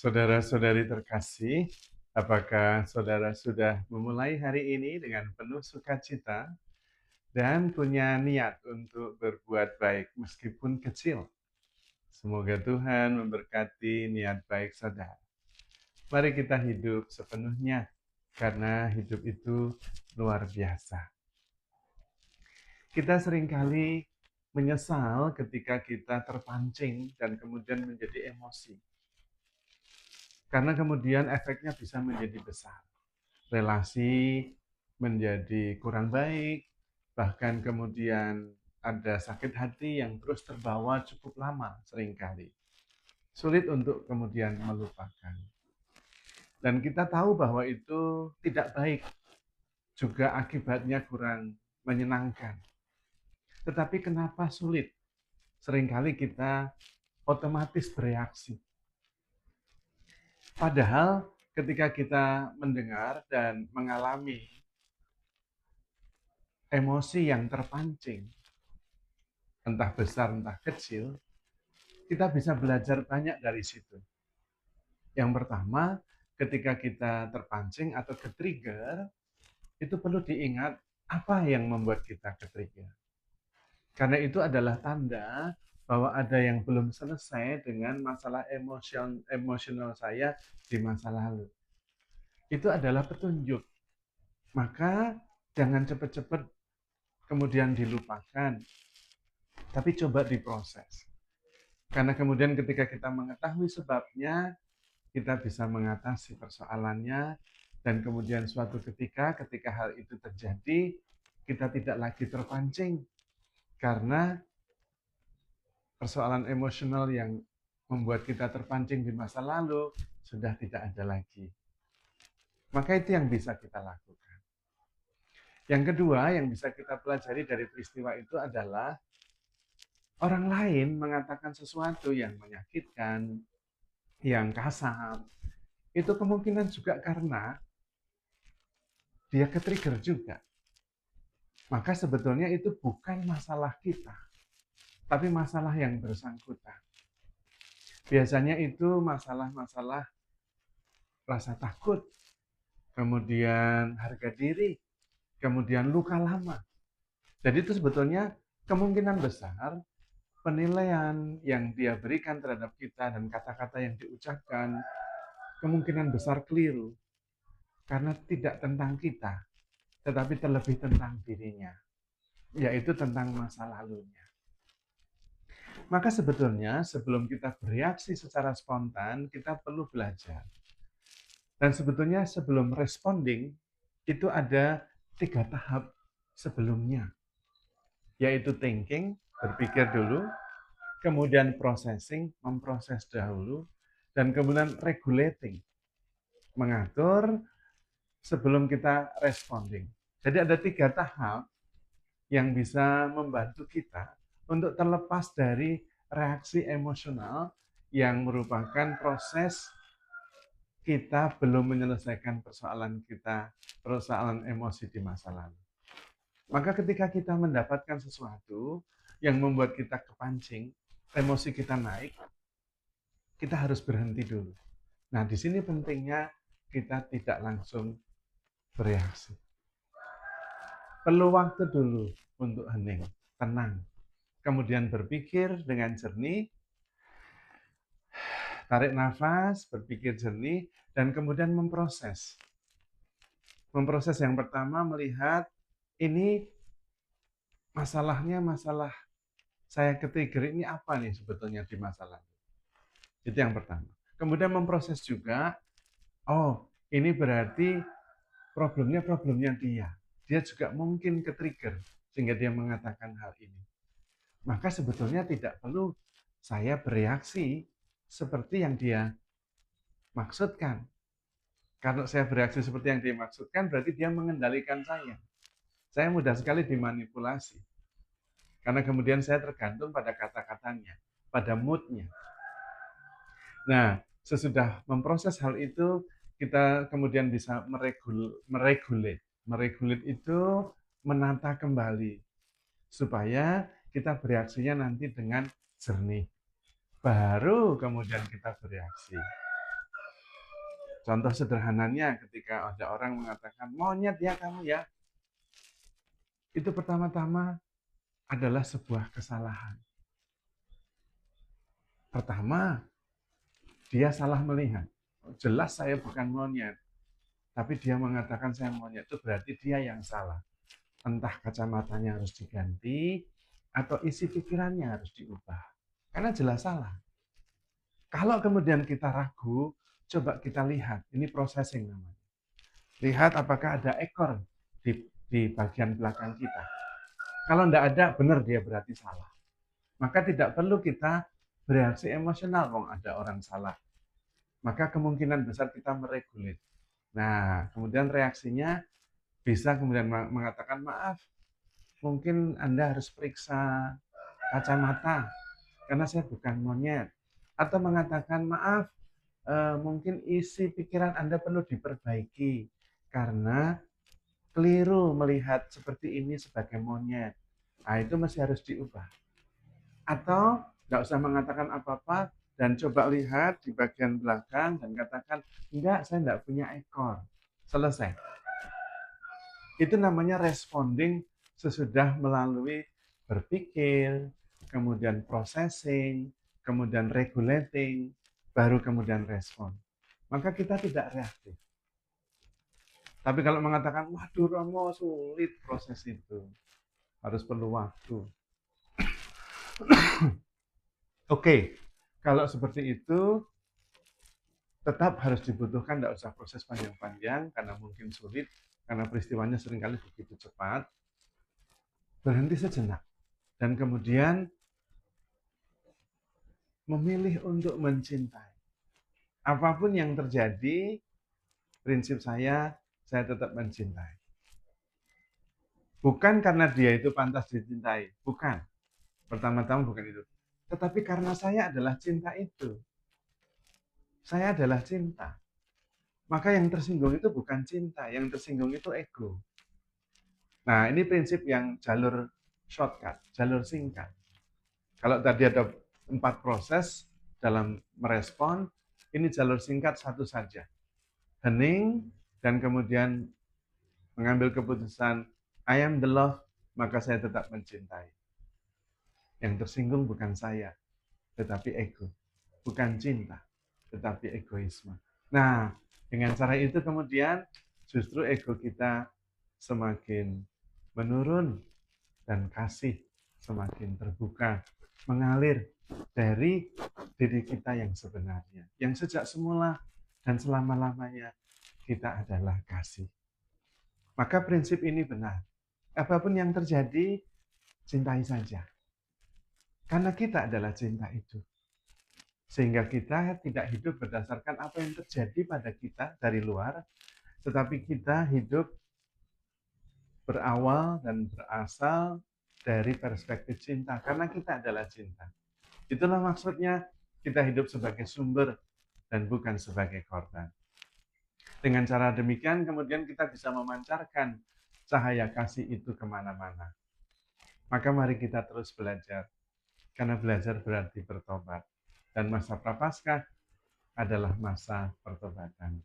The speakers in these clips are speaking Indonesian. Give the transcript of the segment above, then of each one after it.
Saudara-saudari terkasih, apakah saudara sudah memulai hari ini dengan penuh sukacita dan punya niat untuk berbuat baik meskipun kecil? Semoga Tuhan memberkati niat baik saudara. Mari kita hidup sepenuhnya, karena hidup itu luar biasa. Kita seringkali menyesal ketika kita terpancing dan kemudian menjadi emosi. Karena kemudian efeknya bisa menjadi besar. Relasi menjadi kurang baik, bahkan kemudian ada sakit hati yang terus terbawa cukup lama seringkali. Sulit untuk kemudian melupakan. Dan kita tahu bahwa itu tidak baik, juga akibatnya kurang menyenangkan. Tetapi kenapa sulit? Seringkali kita otomatis bereaksi. Padahal ketika kita mendengar dan mengalami emosi yang terpancing, entah besar entah kecil, kita bisa belajar banyak dari situ. Yang pertama, ketika kita terpancing atau ke-trigger, itu perlu diingat apa yang membuat kita ke-trigger. Karena itu adalah tanda bahwa ada yang belum selesai dengan masalah emosional saya di masa lalu. Itu adalah petunjuk. Maka jangan cepat-cepat kemudian dilupakan, tapi coba diproses. Karena kemudian ketika kita mengetahui sebabnya, kita bisa mengatasi persoalannya, dan kemudian suatu ketika hal itu terjadi, kita tidak lagi terpancing, karena persoalan emosional yang membuat kita terpancing di masa lalu sudah tidak ada lagi. Maka itu yang bisa kita lakukan. Yang kedua yang bisa kita pelajari dari peristiwa itu adalah orang lain mengatakan sesuatu yang menyakitkan, yang kasar, itu kemungkinan juga karena dia ke-trigger juga. Maka sebetulnya itu bukan masalah kita, tapi masalah yang bersangkutan. Biasanya itu masalah-masalah rasa takut, kemudian harga diri, kemudian luka lama. Jadi itu sebetulnya kemungkinan besar penilaian yang dia berikan terhadap kita dan kata-kata yang diucapkan kemungkinan besar keliru. Karena tidak tentang kita, tetapi terlebih tentang dirinya, yaitu tentang masa lalunya. Maka sebetulnya sebelum kita bereaksi secara spontan, kita perlu belajar. Dan sebetulnya sebelum responding, itu ada 3 tahap sebelumnya, yaitu thinking, berpikir dulu, kemudian processing, memproses dahulu, dan kemudian regulating, mengatur sebelum kita responding. Jadi ada 3 tahap yang bisa membantu kita untuk terlepas dari reaksi emosional yang merupakan proses kita belum menyelesaikan persoalan kita, persoalan emosi di masa lalu. Maka ketika kita mendapatkan sesuatu yang membuat kita kepancing, emosi kita naik, kita harus berhenti dulu. Nah, di sini pentingnya kita tidak langsung bereaksi. Perlu waktu dulu untuk hening, tenang. Kemudian berpikir dengan jernih, tarik nafas, berpikir jernih, dan kemudian memproses. Memproses yang pertama melihat ini masalahnya masalah saya ke-trigger ini apa nih sebetulnya di masa lalu. Itu yang pertama. Kemudian memproses juga, oh ini berarti problemnya dia. Dia juga mungkin ke-trigger sehingga dia mengatakan hal ini. Maka sebetulnya tidak perlu saya bereaksi seperti yang dia maksudkan. Kalau saya bereaksi seperti yang dia maksudkan, berarti dia mengendalikan saya. Saya mudah sekali dimanipulasi. Karena kemudian saya tergantung pada kata-katanya, pada moodnya. Nah, sesudah memproses hal itu, kita kemudian bisa meregulate. Meregulate itu menata kembali, supaya kita bereaksinya nanti dengan jernih. Baru kemudian kita bereaksi. Contoh sederhananya ketika ada orang mengatakan, monyet ya kamu ya. Itu pertama-tama adalah sebuah kesalahan. Pertama, dia salah melihat. Jelas saya bukan monyet. Tapi dia mengatakan saya monyet, itu berarti dia yang salah. Entah kacamatanya harus diganti, atau isi pikirannya harus diubah. Karena jelas salah. Kalau kemudian kita ragu, coba kita lihat. Ini processing namanya. Lihat apakah ada ekor di bagian belakang kita. Kalau tidak ada, benar dia berarti salah. Maka tidak perlu kita bereaksi emosional, wong ada orang salah. Maka kemungkinan besar kita meregulir. Nah, kemudian reaksinya bisa kemudian mengatakan, maaf, mungkin Anda harus periksa kacamata, karena saya bukan monyet. Atau mengatakan, maaf, mungkin isi pikiran Anda perlu diperbaiki, karena keliru melihat seperti ini sebagai monyet. Nah, itu masih harus diubah. Atau nggak usah mengatakan apa-apa, dan coba lihat di bagian belakang dan katakan, enggak, saya enggak punya ekor. Selesai. Itu namanya responding sesudah melalui berpikir, kemudian processing, kemudian regulating, baru kemudian respon. Maka kita tidak reaktif. Tapi kalau mengatakan, waduh Romo, sulit proses itu. Harus perlu waktu. Oke, kalau seperti itu, tetap harus dibutuhkan, tidak usah proses panjang-panjang, karena mungkin sulit, karena peristiwanya seringkali begitu cepat. Berhenti sejenak. Dan kemudian memilih untuk mencintai. Apapun yang terjadi, prinsip saya tetap mencintai. Bukan karena dia itu pantas dicintai, bukan. Pertama-tama bukan itu. Tetapi karena saya adalah cinta itu. Saya adalah cinta. Maka yang tersinggung itu bukan cinta, yang tersinggung itu ego. Nah, ini prinsip yang jalur shortcut, jalur singkat. Kalau tadi ada 4 proses dalam merespon, ini jalur singkat satu saja. Hening, dan kemudian mengambil keputusan, I am the love, maka saya tetap mencintai. Yang tersinggung bukan saya, tetapi ego. Bukan cinta, tetapi egoisme. Nah, dengan cara itu kemudian justru ego kita semakin menurun dan kasih semakin terbuka, mengalir dari diri kita yang sebenarnya. Yang sejak semula dan selama-lamanya kita adalah kasih. Maka prinsip ini benar. Apapun yang terjadi, cintai saja. Karena kita adalah cinta itu. Sehingga kita tidak hidup berdasarkan apa yang terjadi pada kita dari luar, tetapi kita hidup berawal dan berasal dari perspektif cinta. Karena kita adalah cinta. Itulah maksudnya kita hidup sebagai sumber dan bukan sebagai korban. Dengan cara demikian kemudian kita bisa memancarkan cahaya kasih itu kemana-mana. Maka mari kita terus belajar. Karena belajar berarti bertobat. Dan masa prapaskah adalah masa pertobatan.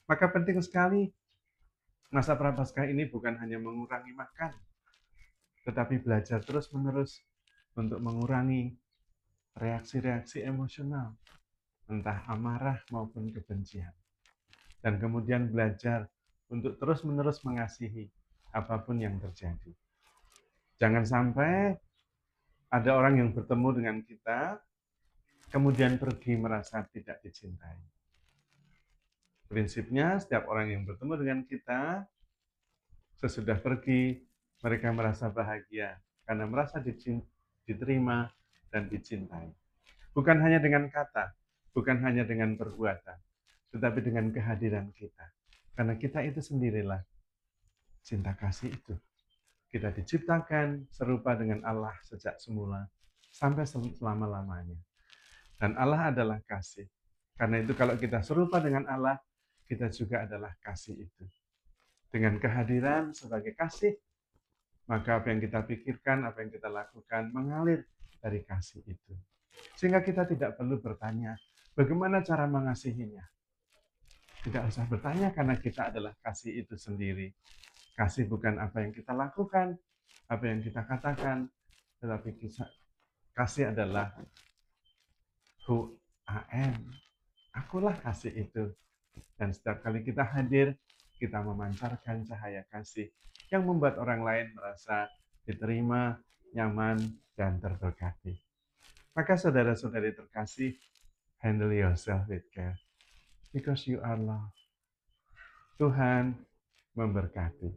Maka penting sekali masa prapaskah ini bukan hanya mengurangi makan, tetapi belajar terus-menerus untuk mengurangi reaksi-reaksi emosional, entah amarah maupun kebencian. Dan kemudian belajar untuk terus-menerus mengasihi apapun yang terjadi. Jangan sampai ada orang yang bertemu dengan kita, kemudian pergi merasa tidak dicintai. Prinsipnya, setiap orang yang bertemu dengan kita, sesudah pergi, mereka merasa bahagia, karena merasa diterima dan dicintai. Bukan hanya dengan kata, bukan hanya dengan perbuatan, tetapi dengan kehadiran kita. Karena kita itu sendirilah cinta kasih itu. Kita diciptakan serupa dengan Allah sejak semula, sampai selama-lamanya. Dan Allah adalah kasih. Karena itu kalau kita serupa dengan Allah, kita juga adalah kasih itu. Dengan kehadiran sebagai kasih, maka apa yang kita pikirkan, apa yang kita lakukan, mengalir dari kasih itu. Sehingga kita tidak perlu bertanya, bagaimana cara mengasihinya? Tidak usah bertanya karena kita adalah kasih itu sendiri. Kasih bukan apa yang kita lakukan, apa yang kita katakan, tetapi kasih adalah who I am. Akulah kasih itu. Dan setiap kali kita hadir, kita memancarkan cahaya kasih yang membuat orang lain merasa diterima, nyaman, dan terberkati. Maka saudara-saudari terkasih, handle yourself with care. Because you are loved. Tuhan memberkati.